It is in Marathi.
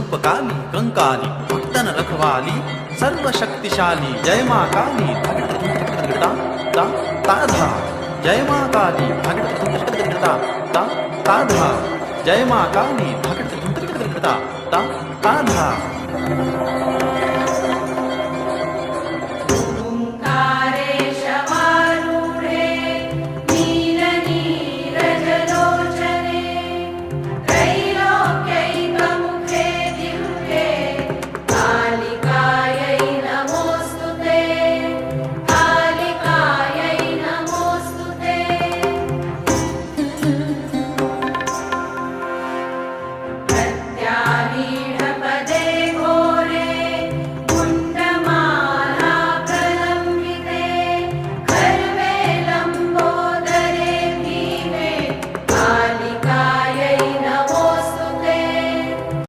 रूपकाली कंकाली भक्तन रखवाली सर्व शक्तिशाली जय मा काली ता ता ताधा जय मा काली ता ता ताधा जय मा काली ता